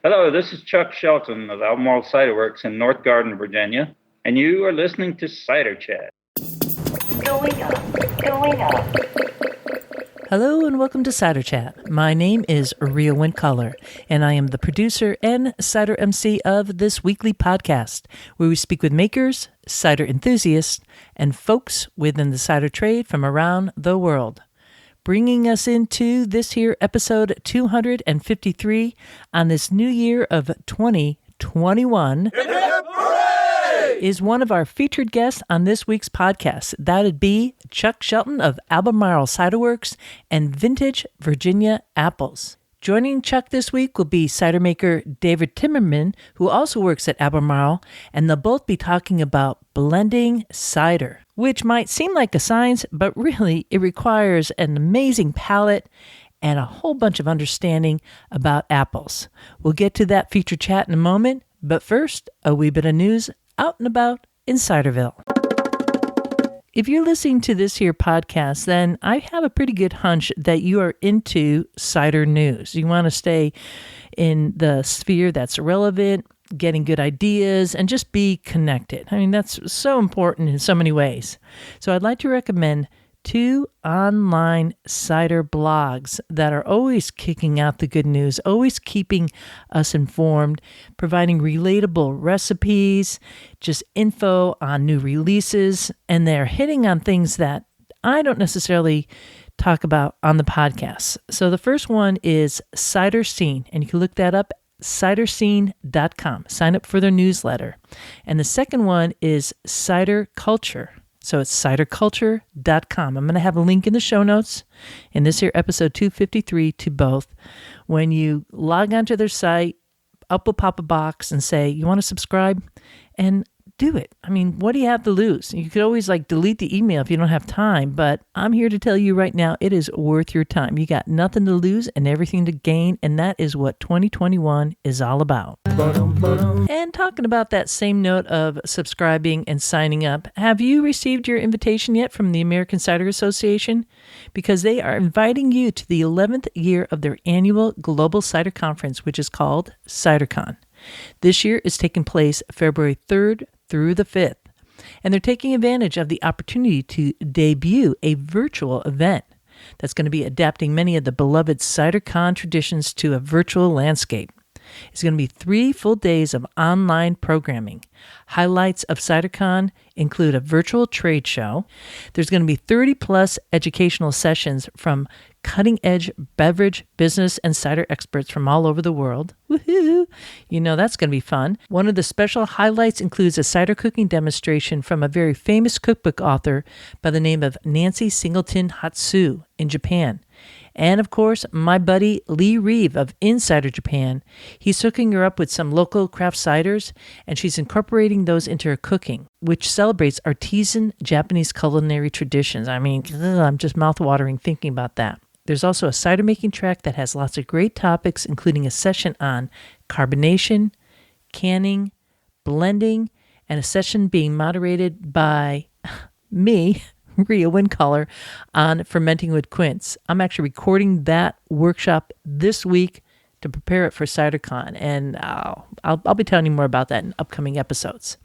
Hello, this is Chuck Shelton of Albemarle Ciderworks in North Garden, Virginia, and you are listening to Cider Chat. Going up. Hello and welcome to Cider Chat. My name is Rhea Windcaller, and I am the producer and cider MC of this weekly podcast, where we speak with makers, cider enthusiasts, and folks within the cider trade from around the world. Bringing us into this here episode 253 on this new year of 2021 is one of our featured guests on this week's podcast. That'd be Chuck Shelton of Albemarle Ciderworks and Vintage Virginia Apples. Joining Chuck this week will be cider maker David Timmerman, who also works at Albemarle, and they'll both be talking about blending cider, which might seem like a science, but really it requires an amazing palate and a whole bunch of understanding about apples. We'll get to that feature chat in a moment, but first, a wee bit of news out and about in Ciderville. If you're listening to this here podcast, then I have a pretty good hunch that you are into cider news. You want to stay in the sphere that's relevant, getting good ideas, and just be connected. I mean, that's so important in so many ways. So I'd like to recommend 2 online cider blogs that are always kicking out the good news, always keeping us informed, providing relatable recipes, just info on new releases, and they're hitting on things that I don't necessarily talk about on the podcast. So the first one is Cider Scene, and you can look that up, ciderscene.com. Sign up for their newsletter. And the second one is Cider Culture. So it's ciderculture.com. I'm going to have a link in the show notes in this here episode 253 to both. When you log onto their site, up will pop a box and say, you want to subscribe? And do it. I mean, what do you have to lose? You could always delete the email if you don't have time, but I'm here to tell you right now, it is worth your time. You got nothing to lose and everything to gain, and that is what 2021 is all about. And talking about that same note of subscribing and signing up, have you received your invitation yet from the American Cider Association? Because they are inviting you to the 11th year of their annual Global Cider Conference, which is called CiderCon. This year is taking place February 3rd through the 5th, and they're taking advantage of the opportunity to debut a virtual event that's going to be adapting many of the beloved CiderCon traditions to a virtual landscape. It's going to be 3 full days of online programming. Highlights of CiderCon include a virtual trade show. There's going to be 30-plus educational sessions from cutting-edge beverage, business, and cider experts from all over the world. Woohoo! You know that's going to be fun. One of the special highlights includes a cider cooking demonstration from a very famous cookbook author by the name of Nancy Singleton Hatsu in Japan. And of course, my buddy Lee Reeve of Insider Japan, he's hooking her up with some local craft ciders, and she's incorporating those into her cooking, which celebrates artisan Japanese culinary traditions. I mean, I'm just mouth-watering thinking about that. There's also a cider making track that has lots of great topics, including a session on carbonation, canning, blending, and a session being moderated by me, Rhea Windcaller, on fermenting with quince. I'm actually recording that workshop this week to prepare it for CiderCon, and I'll be telling you more about that in upcoming episodes.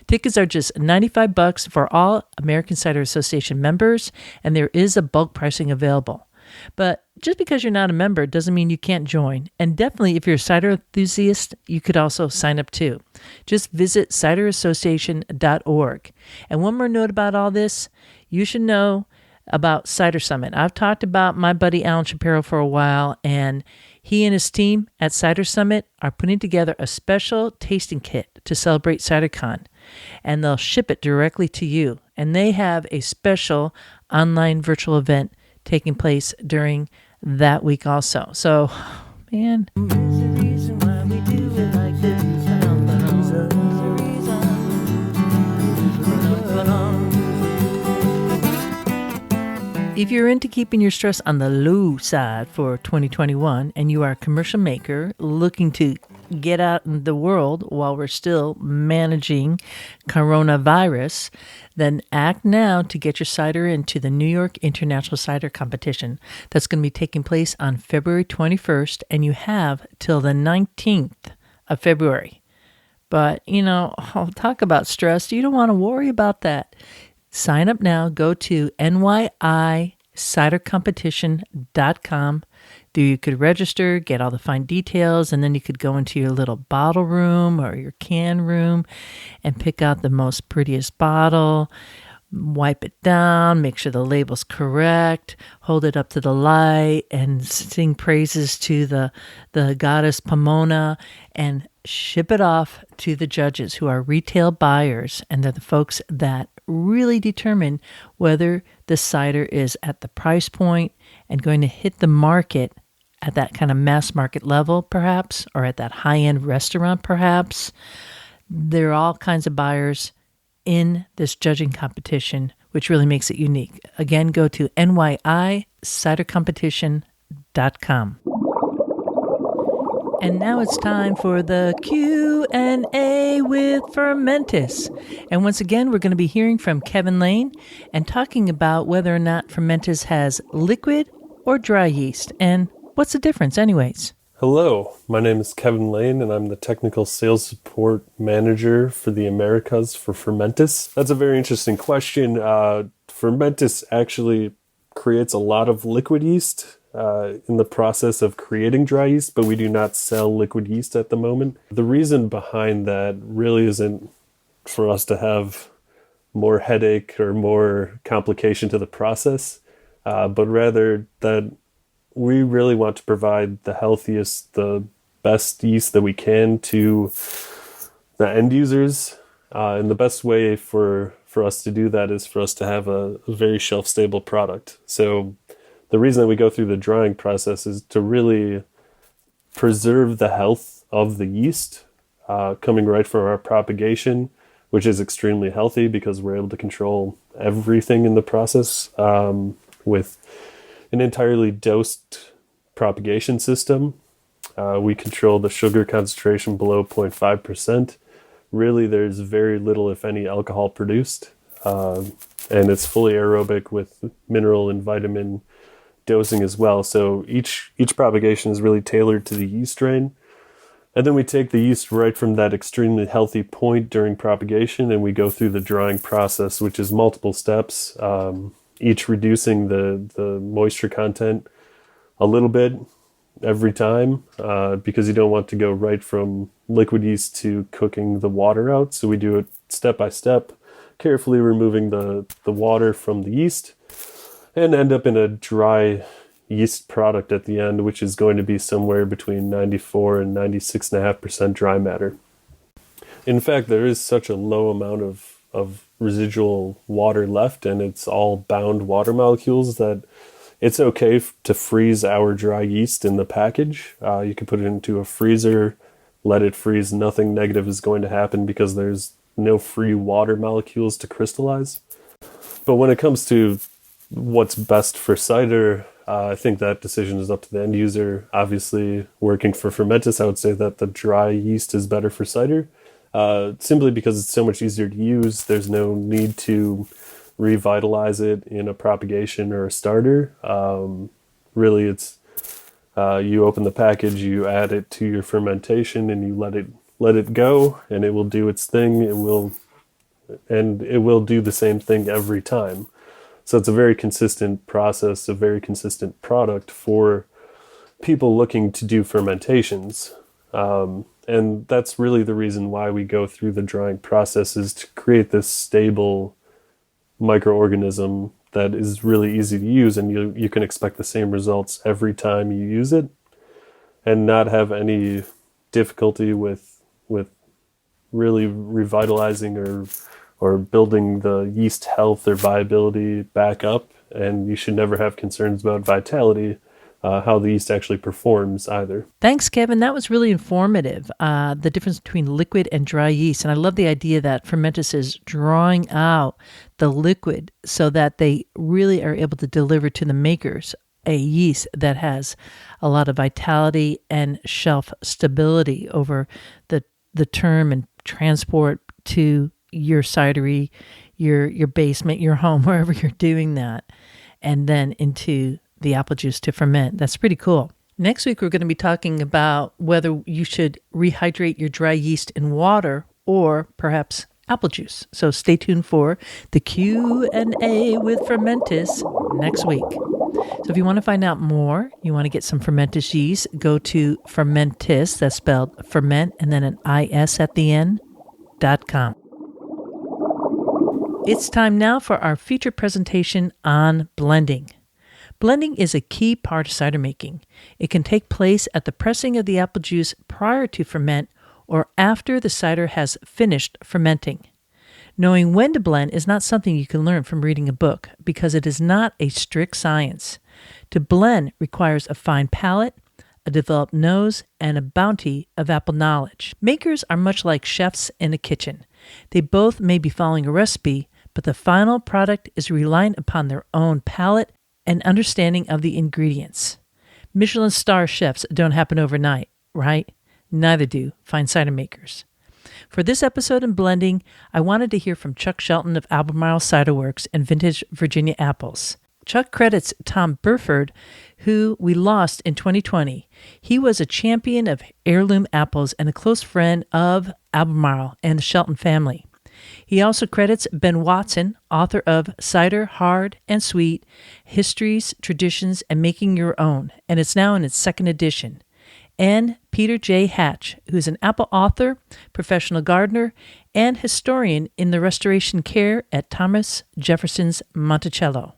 Tickets are just $95 for all American Cider Association members, and there is a bulk pricing available. But just because you're not a member doesn't mean you can't join. And definitely, if you're a cider enthusiast, you could also sign up too. Just visit ciderassociation.org. And one more note about all this, you should know about Cider Summit. I've talked about my buddy Alan Shapiro for a while, and he and his team at Cider Summit are putting together a special tasting kit to celebrate CiderCon, and they'll ship it directly to you. And they have a special online virtual event taking place during that week also. So, man. If you're into keeping your stress on the low side for 2021 and you are a commercial maker looking to get out in the world while we're still managing coronavirus, then act now to get your cider into the New York International Cider Competition. That's going to be taking place on February 21st, and you have till the 19th of February. But, I'll talk about stress. You don't want to worry about that. Sign up now. Go to nyicidercompetition.com. You could register, get all the fine details, and then you could go into your little bottle room or your can room and pick out the most prettiest bottle, wipe it down, make sure the label's correct, hold it up to the light, and sing praises to the goddess Pomona, and ship it off to the judges, who are retail buyers, and they're the folks that really determine whether the cider is at the price point and going to hit the market at that kind of mass market level, perhaps, or at that high-end restaurant, perhaps. There are all kinds of buyers in this judging competition, which really makes it unique. Again, go to nyicidercompetition.com. And now it's time for the Q&A with Fermentis. And once again, we're going to be hearing from Kevin Lane and talking about whether or not Fermentis has liquid or dry yeast. And what's the difference anyways? Hello, my name is Kevin Lane, and I'm the Technical Sales Support Manager for the Americas for Fermentis. That's a very interesting question. Fermentis actually creates a lot of liquid yeast in the process of creating dry yeast, but we do not sell liquid yeast at the moment. The reason behind that really isn't for us to have more headache or more complication to the process, but rather that we really want to provide the healthiest, the best yeast that we can to the end users. And the best way for us to do that is for us to have a very shelf-stable product. So the reason that we go through the drying process is to really preserve the health of the yeast coming right from our propagation, which is extremely healthy because we're able to control everything in the process with an entirely dosed propagation system. We control the sugar concentration below 0.5%. Really, there's very little, if any, alcohol produced. And it's fully aerobic with mineral and vitamin dosing as well. So each propagation is really tailored to the yeast strain. And then we take the yeast right from that extremely healthy point during propagation, and we go through the drying process, which is multiple steps, each reducing the moisture content a little bit every time, because you don't want to go right from liquid yeast to cooking the water out. So we do it step by step, carefully removing the water from the yeast, and end up in a dry yeast product at the end, which is going to be somewhere between 94 and 96.5% dry matter. In fact, there is such a low amount of residual water left, and it's all bound water molecules, that it's okay to freeze our dry yeast in the package. You can put it into a freezer, let it freeze. Nothing negative is going to happen because there's no free water molecules to crystallize. But when it comes to what's best for cider, I think that decision is up to the end user. Obviously, working for Fermentis, I would say that the dry yeast is better for cider, simply because it's so much easier to use. There's no need to revitalize it in a propagation or a starter. Really, it's you open the package, you add it to your fermentation, and you let it go, and it will do its thing. It will do the same thing every time. So it's a very consistent process, a very consistent product for people looking to do fermentations. And that's really the reason why we go through the drying process, is to create this stable microorganism that is really easy to use, and you can expect the same results every time you use it and not have any difficulty with really revitalizing or building the yeast health or viability back up. And you should never have concerns about vitality, how the yeast actually performs either. Thanks, Kevin. That was really informative, the difference between liquid and dry yeast. And I love the idea that Fermentis is drawing out the liquid so that they really are able to deliver to the makers a yeast that has a lot of vitality and shelf stability over the term and transport to your cidery, your basement, your home, wherever you're doing that, and then into the apple juice to ferment. That's pretty cool. Next week, we're going to be talking about whether you should rehydrate your dry yeast in water or perhaps apple juice. So stay tuned for the Q&A with Fermentis next week. So if you want to find out more, you want to get some Fermentis yeast, go to Fermentis, that's spelled ferment and then an IS at the end, .com. It's time now for our feature presentation on blending. Blending is a key part of cider making. It can take place at the pressing of the apple juice prior to ferment or after the cider has finished fermenting. Knowing when to blend is not something you can learn from reading a book because it is not a strict science. To blend requires a fine palate, a developed nose, and a bounty of apple knowledge. Makers are much like chefs in a kitchen. They both may be following a recipe, but the final product is reliant upon their own palate and understanding of the ingredients. Michelin Star chefs don't happen overnight, right? Neither do fine cider makers. For this episode in blending, I wanted to hear from Chuck Shelton of Albemarle Ciderworks and Vintage Virginia Apples. Chuck credits Tom Burford, who we lost in 2020. He was a champion of heirloom apples and a close friend of Albemarle and the Shelton family. He also credits Ben Watson, author of Cider, Hard and Sweet, Histories, Traditions, and Making Your Own, and it's now in its second edition. And Peter J.Hatch, who's an apple author, professional gardener, and historian in the restoration care at Thomas Jefferson's Monticello.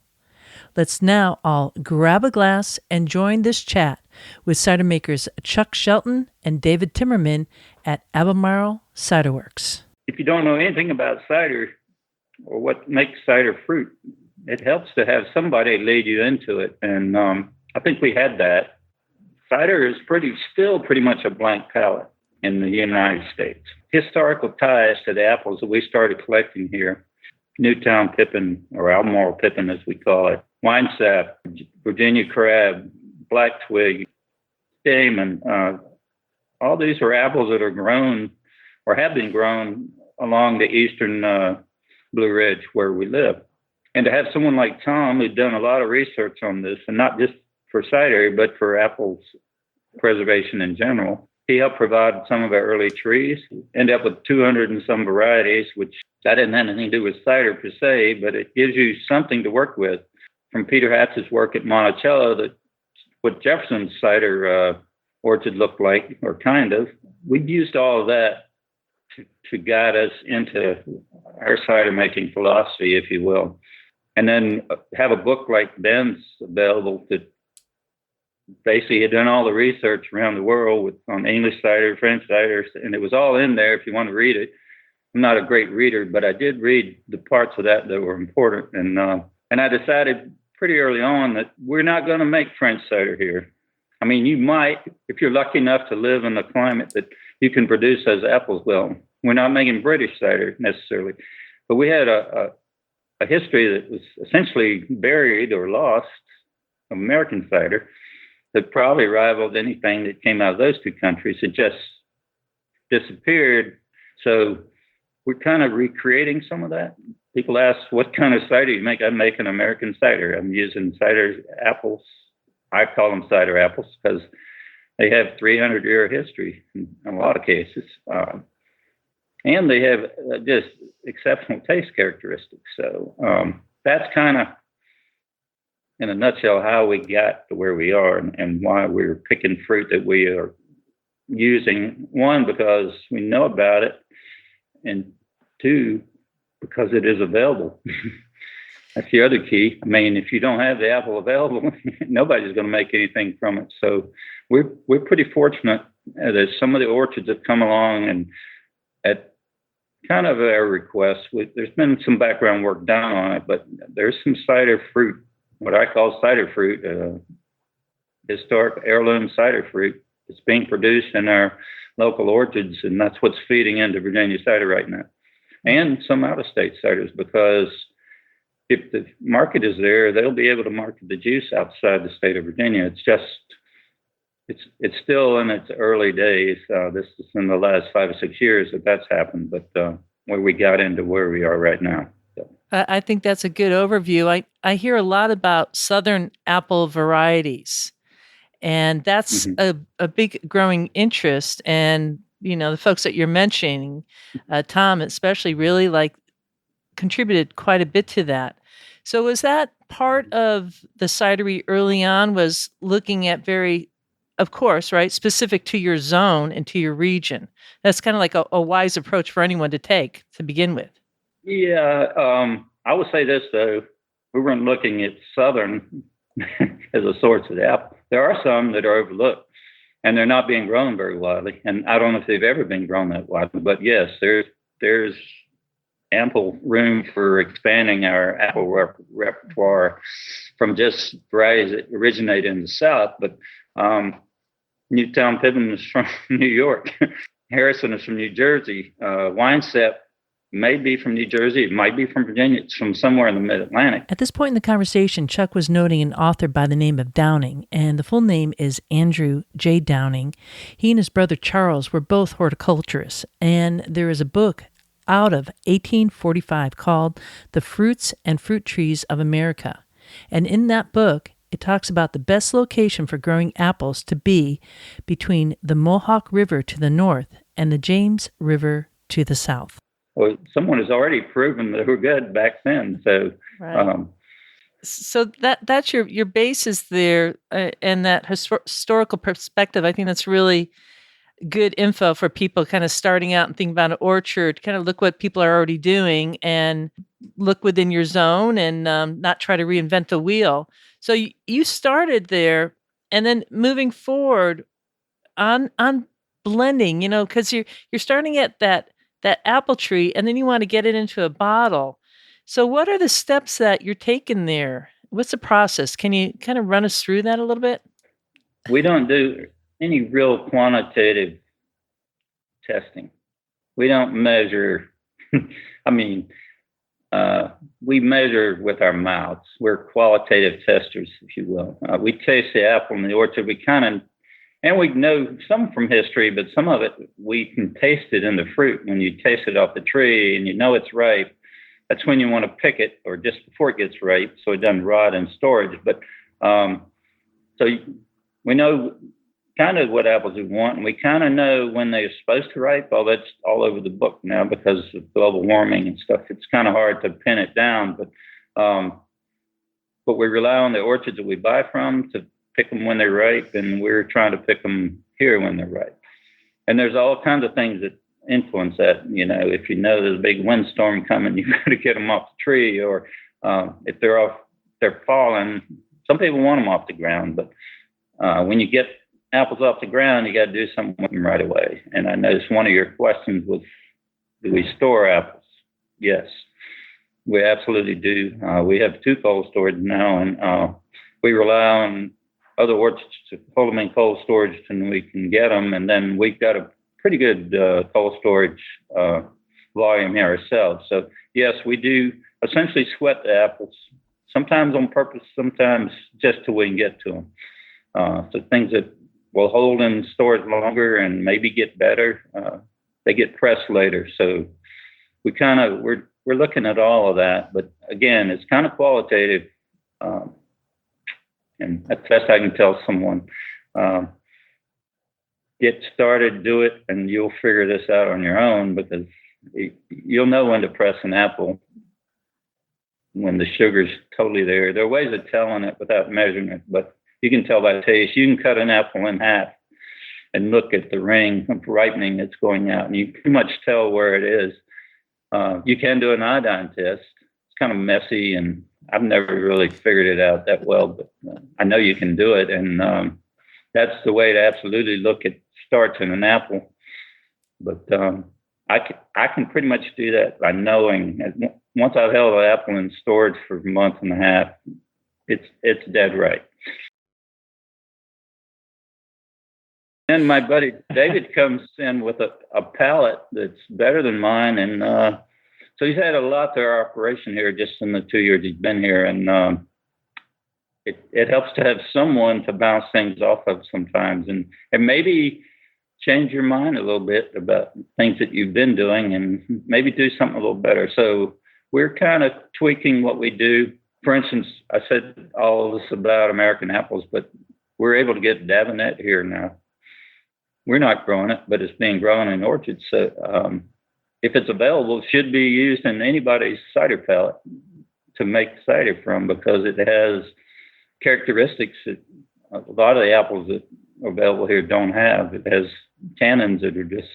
Let's now all grab a glass and join this chat with cider makers Chuck Shelton and David Timmerman at Albemarle Ciderworks. If you don't know anything about cider or what makes cider fruit, it helps to have somebody lead you into it. And I think we had that. Cider is still pretty much a blank palette in the United States. Historical ties to the apples that we started collecting here, Newtown pippin, or Albemarle pippin as we call it, wine sap, Virginia crab, black twig, damon, all these are apples that are grown or have been grown along the eastern Blue Ridge where we live. And to have someone like Tom who'd done a lot of research on this, and not just for cider, but for apples preservation in general, he helped provide some of our early trees, end up with 200 and some varieties, which that didn't have anything to do with cider per se, but it gives you something to work with. From Peter Hatch's work at Monticello, that what Jefferson's cider orchard looked like, or kind of, we've used all of that to guide us into our cider making philosophy, if you will. And then have a book like Ben's available that basically had done all the research around the world on English cider, French cider, and it was all in there if you want to read it. I'm not a great reader, but I did read the parts of that were important. And I decided pretty early on that we're not going to make French cider here. I mean, you might, if you're lucky enough to live in a climate that you can produce those apples well. We're not making British cider necessarily, but we had a history that was essentially buried or lost, American cider, that probably rivaled anything that came out of those two countries. It just disappeared. So we're kind of recreating some of that. People ask, what kind of cider you make? I make an American cider. I'm using cider apples. I call them cider apples because they have 300-year history in a lot of cases. And they have just exceptional taste characteristics. So that's kind of, in a nutshell, how we got to where we are and why we're picking fruit that we are using. One, because we know about it, and two, because it is available. That's the other key. I mean, if you don't have the apple available, nobody's going to make anything from it. So we're pretty fortunate that some of the orchards have come along, and at kind of our request, there's been some background work done on it, but there's some cider fruit, what I call cider fruit, historic heirloom cider fruit. It's being produced in our local orchards, and that's what's feeding into Virginia cider right now. And some out-of-state ciders, because if the market is there, they'll be able to market the juice outside the state of Virginia. It's still in its early days. This is in the last 5 or 6 years that's happened, but where we got into where we are right now. So. I think that's a good overview. I hear a lot about Southern apple varieties, and that's a big growing interest. And, the folks that you're mentioning, Tom especially, really contributed quite a bit to that. So was that part of the cidery early on, was looking at of course, right, specific to your zone and to your region? That's kind of like a wise approach for anyone to take to begin with. Yeah, I would say this, though. We weren't looking at Southern as a source of the apple. There are some that are overlooked, and they're not being grown very widely. And I don't know if they've ever been grown that widely, but yes, there's ample room for expanding our apple repertoire from just varieties that originate in the South. But Newtown Pippin is from New York. Harrison is from New Jersey. Winesep may be from New Jersey. It might be from Virginia. It's from somewhere in the mid-Atlantic. At this point in the conversation, Chuck was noting an author by the name of Downing, and the full name is Andrew J. Downing. He and his brother Charles were both horticulturists, and there is a book out of 1845 called The Fruits and Fruit Trees of America. And in that book, it talks about the best location for growing apples to be between the Mohawk River to the north and the James River to the south. Well, someone has already proven that we're good back then. So, right. So that's your basis there, and that historical perspective. I think that's really good info for people kind of starting out and thinking about an orchard. Kind of look what people are already doing and look within your zone, and not try to reinvent the wheel. So you started there, and then moving forward on blending, because you're starting at that apple tree, and then you want to get it into a bottle. So what are the steps that you're taking there? What's the process? Can you kind of run us through that a little bit? We don't do any real quantitative testing. We don't measure. We measure with our mouths. We're qualitative testers, if you will. We taste the apple in the orchard. And we know some from history, but some of it we can taste it in the fruit. When you taste it off the tree and you know it's ripe, that's when you want to pick it, or just before it gets ripe, so it doesn't rot in storage. But so we know kind of what apples we want, and we kind of know when they're supposed to ripe. Well, that's all over the book now because of global warming and stuff. It's kind of hard to pin it down, but we rely on the orchards that we buy from to pick them when they're ripe, and we're trying to pick them here when they're ripe. And there's all kinds of things that influence that. If you know there's a big windstorm coming, you've got to get them off the tree, or if they're falling. Some people want them off the ground, but when you get apples off the ground, you got to do something with them right away. And I noticed one of your questions was, do we store apples? Yes, we absolutely do. We have 2 cold storage now, and we rely on other orchards to hold them in cold storage and we can get them. And then we've got a pretty good cold storage volume here ourselves. So yes, we do essentially sweat the apples, sometimes on purpose, sometimes just till we can get to them. So things that will hold in storage longer and maybe get better, they get pressed later. So we're looking at all of that, but again, it's kind of qualitative. And that's best I can tell someone. Get started, do it, and you'll figure this out on your own, because you'll know when to press an apple when the sugar's totally there. There are ways of telling it without measuring it, but you can tell by taste. You can cut an apple in half and look at the ring of ripening that's going out, and you pretty much tell where it is. You can do an iodine test. It's kind of messy, and I've never really figured it out that well, but I know you can do it, and that's the way to absolutely look at starch in an apple. But I can pretty much do that by knowing. Once I've held an apple in storage for a month and a half, it's dead right. And my buddy David comes in with a palate that's better than mine, and So he's had a lot to our operation here just in the 2 years he's been here. And it helps to have someone to bounce things off of sometimes and maybe change your mind a little bit about things that you've been doing and maybe do something a little better. So we're kind of tweaking what we do. For instance, I said all of this about American apples, but we're able to get Dabinet here now. We're not growing it, but it's being grown in orchards. So if it's available, it should be used in anybody's cider palate to make cider from, because it has characteristics that a lot of the apples that are available here don't have. It has tannins that are just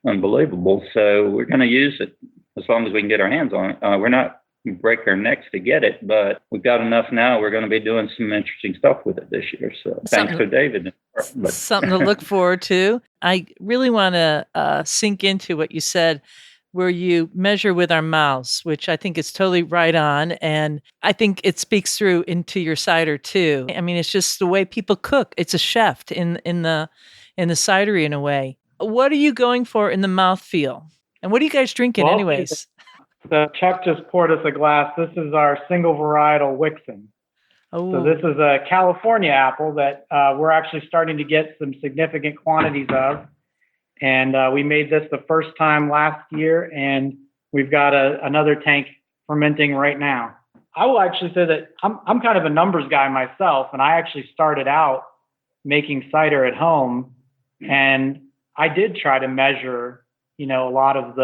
unbelievable. So we're going to use it as long as we can get our hands on it. We're not going to break our necks to get it, but we've got enough now. We're going to be doing some interesting stuff with it this year. So thanks to David. Something to look forward to. I really want to sink into what you said, where you measure with our mouths, which I think is totally right on. And I think it speaks through into your cider too. I mean, it's just the way people cook. It's a chef in the cidery in a way. What are you going for in the mouthfeel? And what are you guys drinking anyways? So Chuck just poured us a glass. This is our single varietal Wixon. Oh. So this is a California apple that we're actually starting to get some significant quantities of. And we made this the first time last year, and we've got another tank fermenting right now. I will actually say that I'm kind of a numbers guy myself, and I actually started out making cider at home, and I did try to measure, a lot of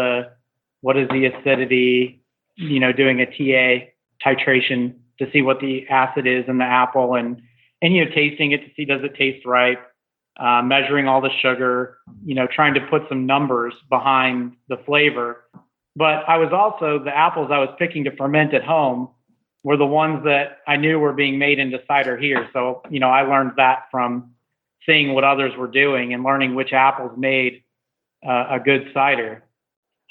what is the acidity, doing a TA titration to see what the acid is in the apple, and tasting it to see does it taste right. Measuring all the sugar, trying to put some numbers behind the flavor. But I was also, the apples I was picking to ferment at home were the ones that I knew were being made into cider here. So, I learned that from seeing what others were doing and learning which apples made a good cider.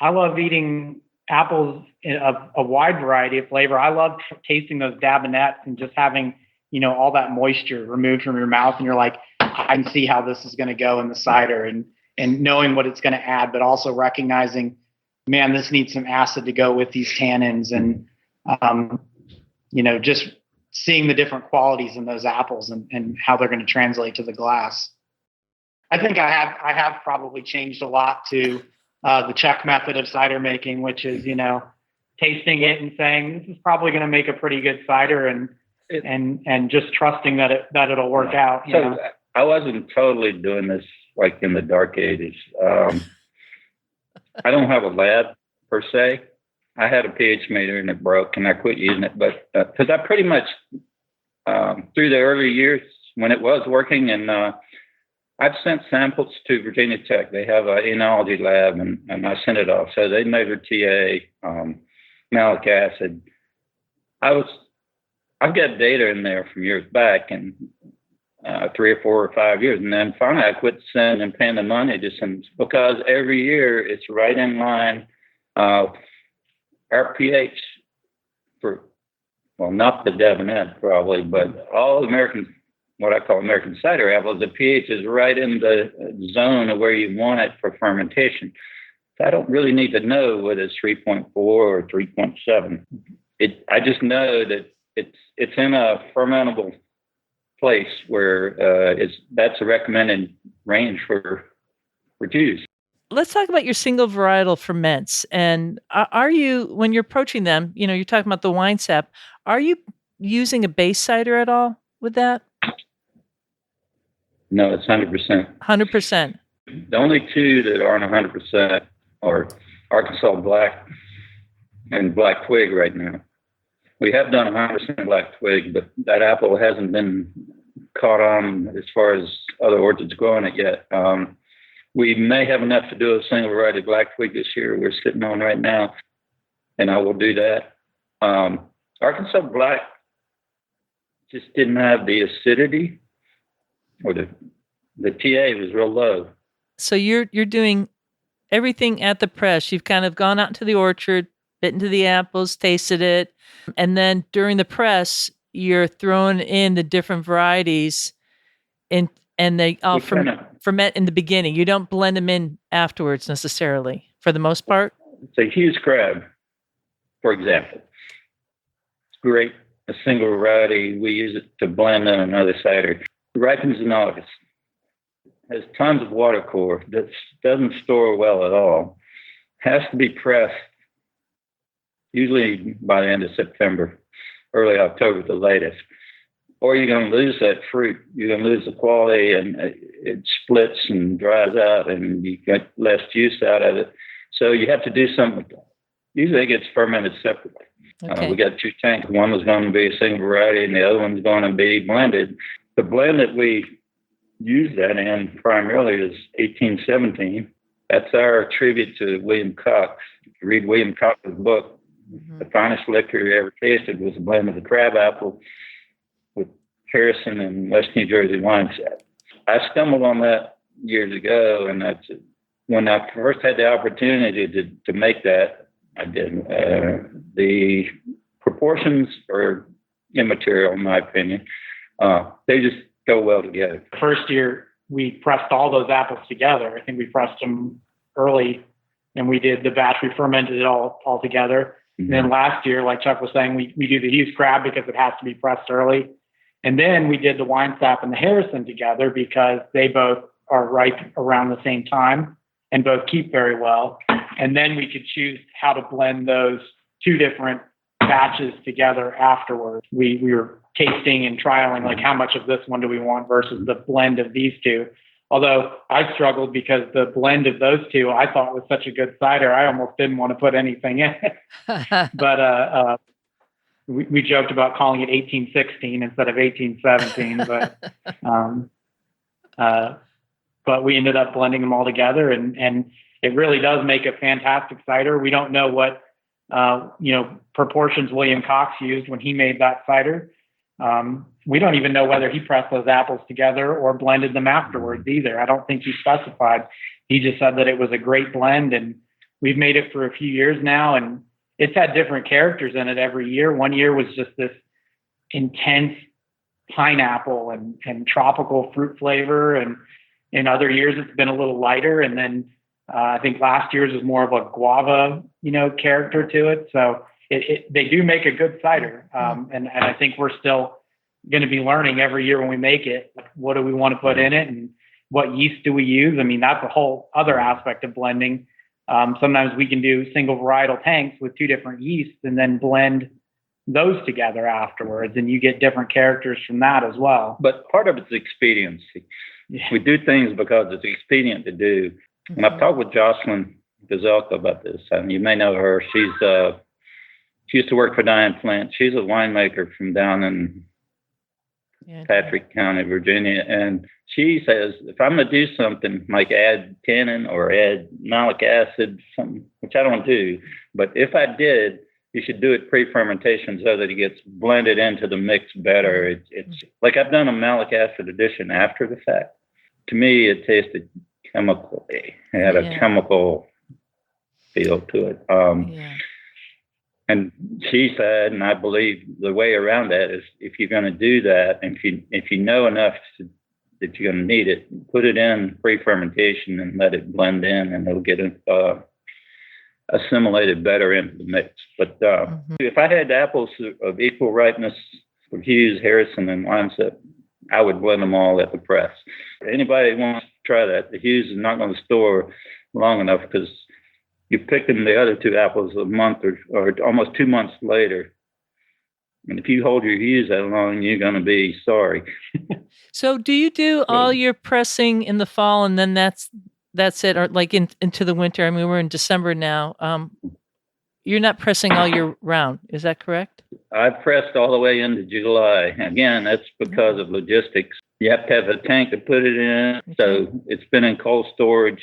I love eating apples of a wide variety of flavor. I love tasting those Dabinets and just having, all that moisture removed from your mouth. And you're like, I can see how this is going to go in the cider, and knowing what it's going to add, but also recognizing, man, this needs some acid to go with these tannins, and, just seeing the different qualities in those apples and how they're going to translate to the glass. I think I have probably changed a lot to the Czech method of cider making, which is, tasting it and saying, this is probably going to make a pretty good cider, and just trusting that it'll work out. So I wasn't totally doing this like in the dark ages. I don't have a lab per se. I had a pH meter and it broke, and I quit using it. But because I pretty much through the early years when it was working, and I've sent samples to Virginia Tech. They have an enology lab, and I sent it off. So they measured TA, malic acid. I've got data in there from years back, and 3 or 4 or 5 years. And then finally I quit sending and paying the money to send, because every year it's right in line. Our pH for, well, not the Dabinet probably, but all American, what I call American cider apples, the pH is right in the zone of where you want it for fermentation. So I don't really need to know whether it's 3.4 or 3.7. I just know that it's in a fermentable place where that's a recommended range for juice. Let's talk about your single varietal ferments. And are you, when you're approaching them, you're talking about the wine sap, are you using a base cider at all with that? No, it's 100%. 100%. The only two that aren't 100% are Arkansas Black and Black Twig right now. We have done 100% Black Twig, but that apple hasn't been caught on as far as other orchards growing it yet. We may have enough to do a single variety Black Twig this year. We're sitting on right now, and I will do that. Arkansas Black just didn't have the acidity, or the TA was real low. So you're doing everything at the press. You've kind of gone out into the orchard, bit into the apples, tasted it, and then during the press, you're throwing in the different varieties, and they all ferment in the beginning. You don't blend them in afterwards necessarily, for the most part. say Hughes crab, for example. It's great. A single variety. We use it to blend in another cider. Ripens in August. Has tons of water core that doesn't store well at all. Has to be pressed usually by the end of September, early October, the latest. Or you're going to lose that fruit. You're going to lose the quality, and it splits and dries out, and you get less juice out of it. So you have to do something with that. Usually it gets fermented separately. Okay. We got 2 tanks. One was going to be a single variety, and the other one's going to be blended. The blend that we use that in primarily is 1817. That's our tribute to William Cox. If you read William Cox's book, the finest liquor he ever tasted was a blend of the crab apple with Harrison and West New Jersey wine set. I stumbled on that years ago, and that's when I first had the opportunity to make that. I did. The proportions are immaterial, in my opinion. They just go well together. First year, we pressed all those apples together. I think we pressed them early, and we did the batch. We fermented it all together. And then last year, like Chuck was saying, we do the Hughes crab because it has to be pressed early. And then we did the wine sap and the Harrison together because they both are ripe around the same time and both keep very well. And then we could choose how to blend those 2 different batches together afterwards. We were tasting and trialing, like, how much of this one do we want versus the blend of these 2. Although I struggled because the blend of those 2 I thought was such a good cider, I almost didn't want to put anything in it. But we joked about calling it 1816 instead of 1817. But we ended up blending them all together, and it really does make a fantastic cider. We don't know what proportions William Cox used when he made that cider. We don't even know whether he pressed those apples together or blended them afterwards either. I don't think he specified. He just said that it was a great blend, and we've made it for a few years now, and it's had different characters in it every year. One year was just this intense pineapple and tropical fruit flavor, and in other years it's been a little lighter. And then I think last year's was more of a guava, character to it. So they do make a good cider, and I think we're still going to be learning every year when we make it. What do we want to put in it, and what yeast do we use? I mean, that's a whole other aspect of blending. Sometimes we can do single varietal tanks with 2 different yeasts and then blend those together afterwards, and you get different characters from that as well. But part of it's expediency. Yeah. We do things because it's expedient to do. And I've talked with Jocelyn Gazelka about this. You may know her. She used to work for Diane Flint. She's a winemaker from down in Patrick County, Virginia. And she says, if I'm going to do something like add tannin or add malic acid, something, which I don't do, but if I did, you should do it pre-fermentation so that it gets blended into the mix better. It's like I've done a malic acid addition after the fact. To me, it tasted chemical. It had a chemical feel to it. And she said, and I believe the way around that is, if you're going to do that, and if you know enough that you're going to need it, put it in pre-fermentation and let it blend in, and it'll get assimilated better into the mix. But if I had apples of equal ripeness from Hughes, Harrison, and Winesep, I would blend them all at the press. Anybody wants to try that, the Hughes is not going to store long enough, because you're picking the other 2 apples a month or almost 2 months later. And if you hold your Hughes that long, you're going to be sorry. So do you do all your pressing in the fall, and then that's it, or like into the winter? I mean, we're in December now. You're not pressing all year round. Is that correct? I've pressed all the way into July. Again, that's because of logistics. You have to have a tank to put it in. So it's been in cold storage.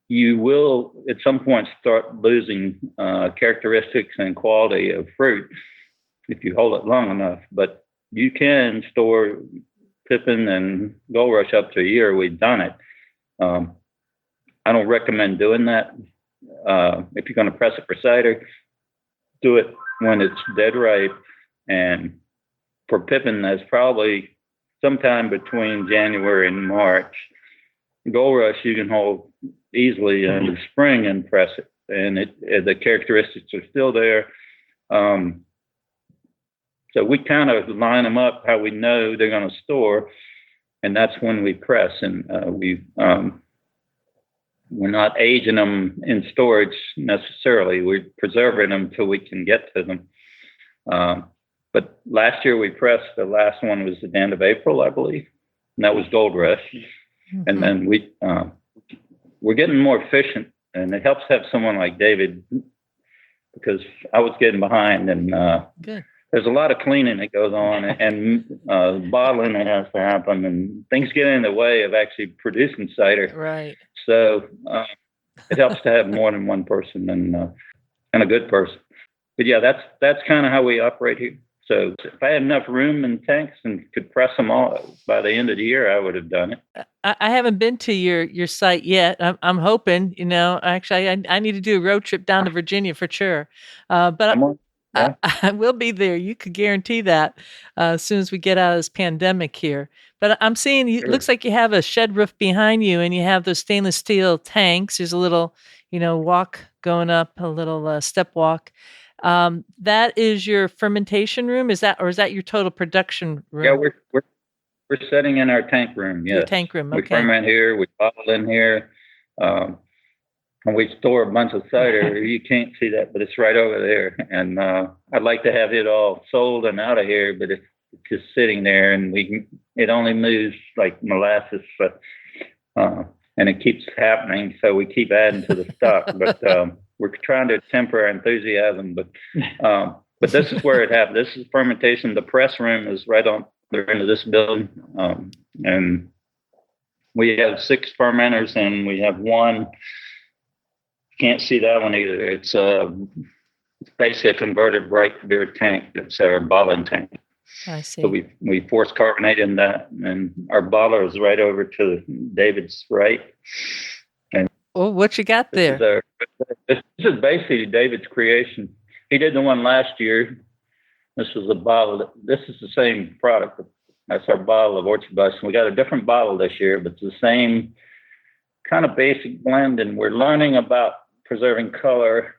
You will, at some point, start losing characteristics and quality of fruit if you hold it long enough. But you can store Pippin and Gold Rush up to a year. We've done it. I don't recommend doing that. If you're going to press it for cider, do it when it's dead ripe. And for Pippin, that's probably sometime between January and March. Gold Rush, you can hold easily in the spring and press it. and the characteristics are still there. So we kind of line them up how we know they're going to store, and that's when we press. And we're not aging them in storage necessarily. We're preserving them till we can get to them. But last year we pressed, the last one was at the end of April, I believe, and that was Gold Rush. Mm-hmm. And then we're getting more efficient, and it helps to have someone like David, because I was getting behind, and there's a lot of cleaning that goes on, and bottling that has to happen, and things get in the way of actually producing cider. Right. So it helps to have more than one person and a good person. But yeah, that's kind of how we operate here. So if I had enough room in tanks and could press them all by the end of the year, I would have done it. I haven't been to your site yet. I'm hoping, actually, I need to do a road trip down to Virginia for sure. But I will be there. You could guarantee that as soon as we get out of this pandemic here. But I'm seeing, it looks like you have a shed roof behind you, and you have those stainless steel tanks. There's a little, walk going up, a little step walk. That is your fermentation room. Is that your total production room? Yeah, we're sitting in our tank room. Yes. Your tank room. Okay. We ferment here. We bottle in here. And we store a bunch of cider. You can't see that, but it's right over there. And I'd like to have it all sold and out of here, but it's just sitting there, and it only moves like molasses, but and it keeps happening. So we keep adding to the stock, but we're trying to temper our enthusiasm. But this is where it happens. This is fermentation. The press room is right on the end of this building, and we have 6 fermenters, and we have one. Can't see that one either. It's basically a converted bright beer tank. It's our bottling tank. I see. So we force carbonate in that, and our bottler is right over to David's right. And what you got there? This is basically David's creation. He did the one last year. This was a bottle. This is the same product. That's our bottle of Orchard Bus. We got a different bottle this year, but it's the same kind of basic blend, and we're learning about preserving color.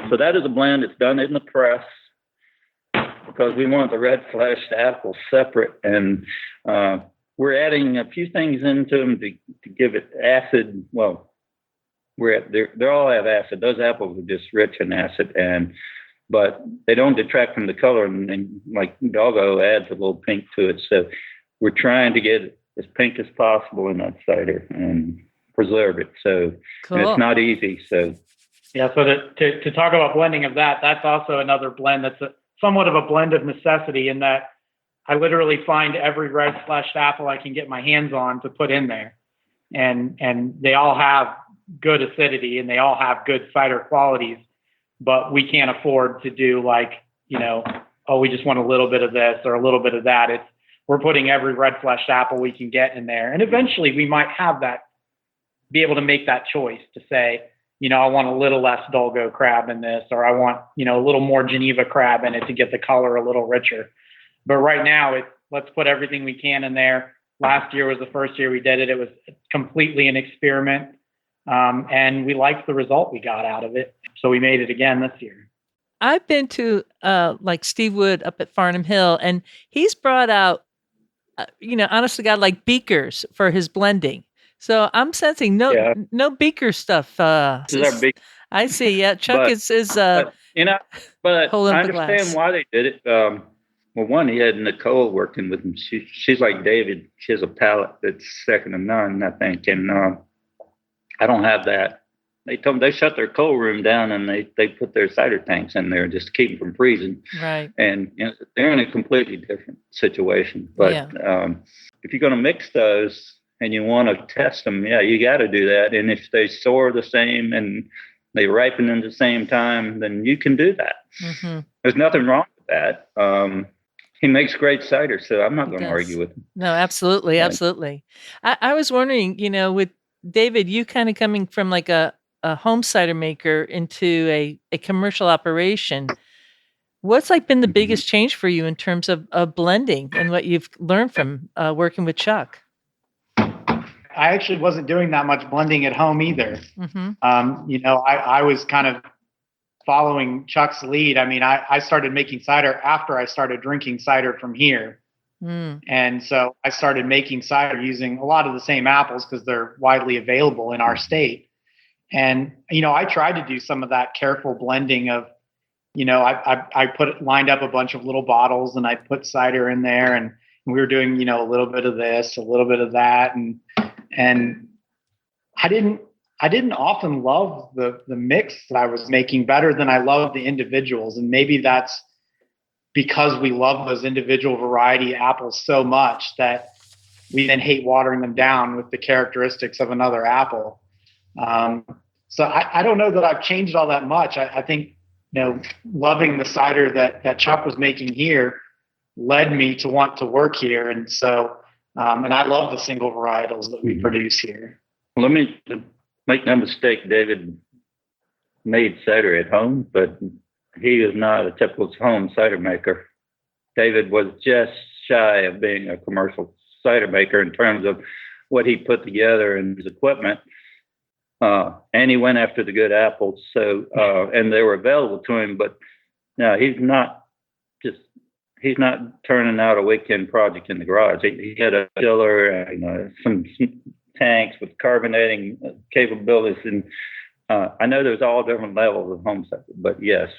So that is a blend. It's done in the press because we want the red fleshed apple separate, and we're adding a few things into them to give it acid. Well, they all have acid. Those apples are just rich in acid, but they don't detract from the color, and like Doggo adds a little pink to it. So we're trying to get as pink as possible in that cider and preserve it. So cool. And it's not easy. So yeah. So to talk about blending of that's also another blend that's somewhat of a blend of necessity, in that I literally find every red fleshed apple I can get my hands on to put in there, and they all have good acidity and they all have good cider qualities, but we can't afford to do we just want a little bit of this or a little bit of that. We're putting every red fleshed apple we can get in there. And eventually we might be able to make that choice to say, I want a little less Dolgo crab in this, or I want, a little more Geneva crab in it to get the color a little richer. But right now let's put everything we can in there. Last year was the first year we did it. It was completely an experiment. And we liked the result we got out of it. So we made it again this year. I've been to like Steve Wood up at Farnham Hill, and he's brought out, honest to God, like beakers for his blending. So I'm sensing no beaker stuff. This is our beaker. I see. Yeah, Chuck but I holding up the understand glass. why they did it. Well, one, he had Nicole working with him. She's like David. She has a palate that's second to none, I think. And I don't have that. They told me they shut their cold room down, and they put their cider tanks in there just to keep them from freezing. Right. And they're in a completely different situation. But if you're going to mix those and you want to test them, you got to do that. And if they soar the same and they ripen in the same time, then you can do that. Mm-hmm. There's nothing wrong with that. He makes great cider, so I'm not going to argue with him. No, absolutely. Right. Absolutely. I was wondering, with David, you kind of coming from like a home cider maker into a commercial operation, what's been the biggest change for you in terms of blending and what you've learned from working with Chuck? I actually wasn't doing that much blending at home either. I was kind of following Chuck's lead. I mean, I started making cider after I started drinking cider from here. And so I started making cider using a lot of the same apples because they're widely available in our state. And, I tried to do some of that careful blending of, I lined up a bunch of little bottles and I put cider in there, and we were doing, a little bit of this, a little bit of that. And I didn't often love the mix that I was making better than I loved the individuals. And maybe that's because we love those individual variety apples so much that we then hate watering them down with the characteristics of another apple. So I don't know that I've changed all that much. I think, loving the cider that Chuck was making here led me to want to work here. And so, and I love the single varietals that we produce here. Let me make no mistake, David made cider at home, but he is not a typical home cider maker. David was just shy of being a commercial cider maker in terms of what he put together and his equipment. And he went after the good apples. So, and they were available to him, but no, he's not turning out a weekend project in the garage. He had a chiller and some tanks with carbonating capabilities. And I know there's all different levels of home cider, but yes.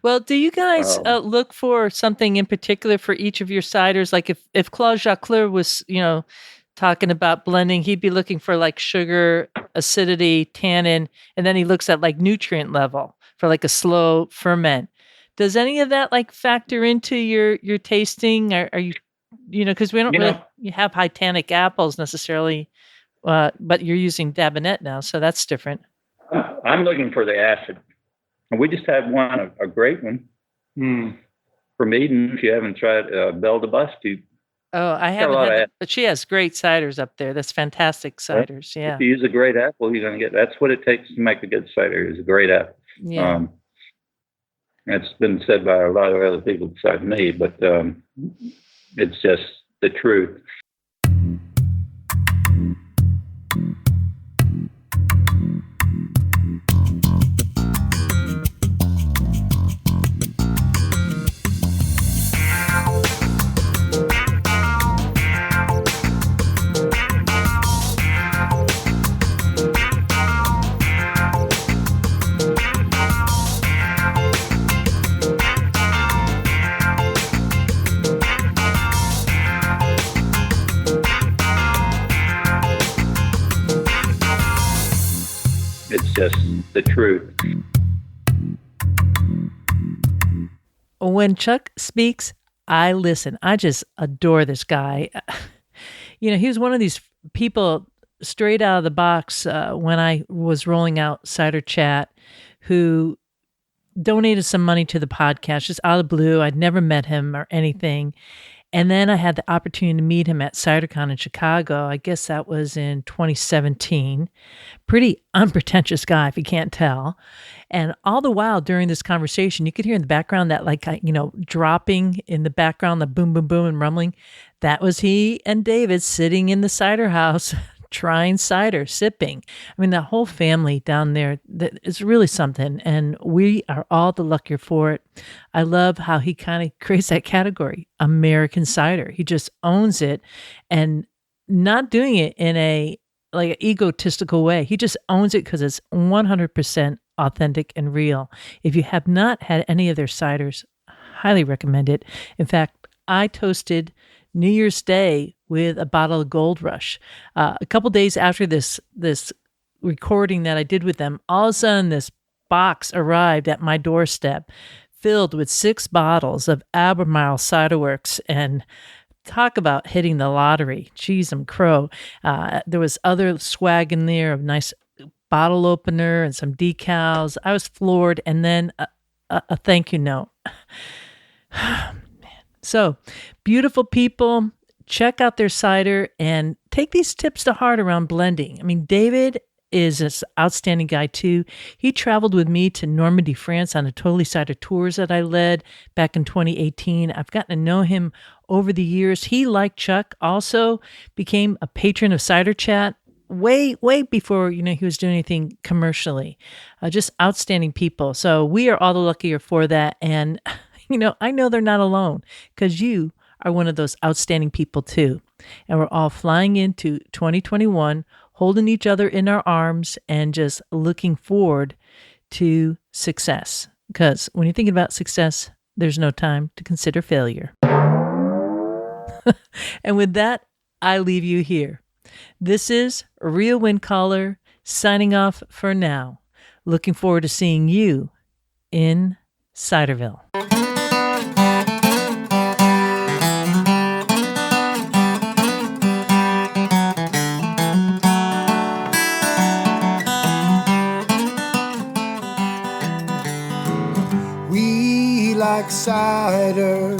Well, do you guys look for something in particular for each of your ciders? Like if Claude Jacquelin was, talking about blending, he'd be looking for like sugar, acidity, tannin, and then he looks at like nutrient level for like a slow ferment. Does any of that like factor into your tasting? Are you, because we don't really have high tannic apples necessarily, but you're using Dabinet now, so that's different. I'm looking for the acid. And we just had one, a great one from Eden. If you haven't tried Belle de Bastille. Oh, I haven't had that, but she has great ciders up there. That's fantastic ciders. Yeah. If you use a great apple, you're going to get, that's what it takes to make a good cider is a great apple. Yeah. It's been said by a lot of other people besides me, but it's just the truth. Just the truth. When Chuck speaks, I listen. I just adore this guy. He was one of these people straight out of the box when I was rolling out Cider Chat who donated some money to the podcast just out of the blue. I'd never met him or anything. And then I had the opportunity to meet him at CiderCon in Chicago. I guess that was in 2017. Pretty unpretentious guy, if you can't tell. And all the while during this conversation, you could hear in the background that dropping in the background, the boom, boom, boom and rumbling. That was he and David sitting in the cider house trying cider, sipping. I mean, that whole family down there is really something, and we are all the luckier for it. I love how he kind of creates that category, American cider. He just owns it and not doing it in a like an egotistical way. He just owns it because it's 100% authentic and real. If you have not had any of their ciders, highly recommend it. In fact, I toasted New Year's Day with a bottle of Gold Rush. A couple days after this recording that I did with them, all of a sudden this box arrived at my doorstep filled with 6 bottles of Albemarle Ciderworks, and talk about hitting the lottery. Jeez, I'm crow. There was other swag in there, a nice bottle opener and some decals. I was floored, and then a thank you note. So, beautiful people, check out their cider and take these tips to heart around blending. I mean, David is this outstanding guy too. He traveled with me to Normandy, France on a Totally Cider tours that I led back in 2018. I've gotten to know him over the years. He, like Chuck, also became a patron of Cider Chat way before, he was doing anything commercially. Just outstanding people. So we are all the luckier for that. And, I know they're not alone because you are one of those outstanding people too. And we're all flying into 2021, holding each other in our arms and just looking forward to success. Because when you're thinking about success, there's no time to consider failure. And with that, I leave you here. This is Real Wind Caller signing off for now. Looking forward to seeing you in Ciderville. We like cider,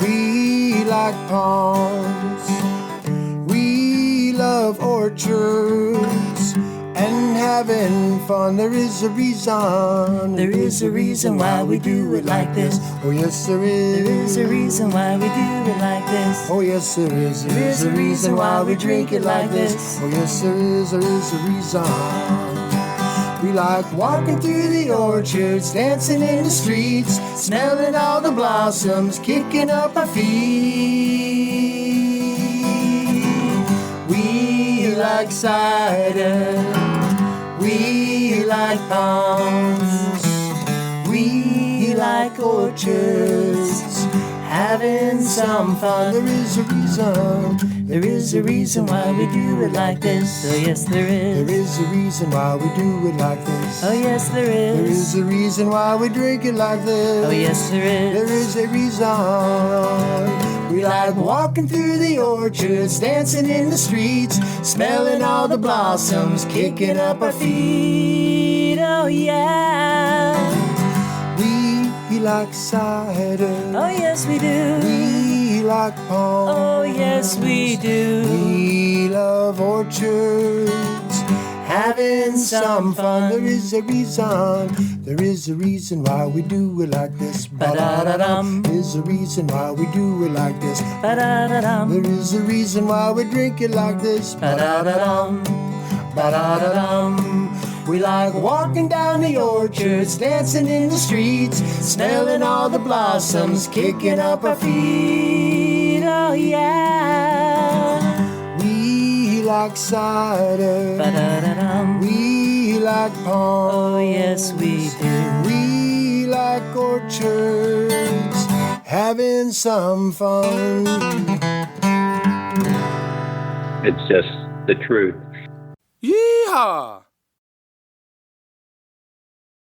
we like palms, we love orchards and having fun. There is a reason why we do it like this. Oh yes there is. There is a reason why we do it like this. Oh yes there is. There is a reason why we drink it like this. Oh yes there is a reason. We like walking through the orchards, dancing in the streets, smelling all the blossoms, kicking up our feet. We like cider, we like palms, we like orchards, having some fun. There is a reason why we do it like this. Oh yes there is. There is a reason why we do it like this. Oh yes there is. There is a reason why we drink it like this. Oh yes there is. There is a reason. We like walking through the orchards, dancing in the streets, smelling all the blossoms, kicking up our feet. Oh yeah. We like cider. Oh yes we do. We like palms. Oh yes we do. We love orchards, having some fun. There is a reason why we do it like this. Ba-da-da-dum. There's a reason why we do it like this. Ba-da-da-dum. There is a reason why we drink it like this. Ba-da-da-dum. Ba-da-da-dum. We like walking down the orchards, dancing in the streets, smelling all the blossoms, kicking up our feet. Oh yeah. We like cider. Ba-da-da-dum. We like palms. Oh yes we do. We like orchards, having some fun. It's just the truth. Yeehaw!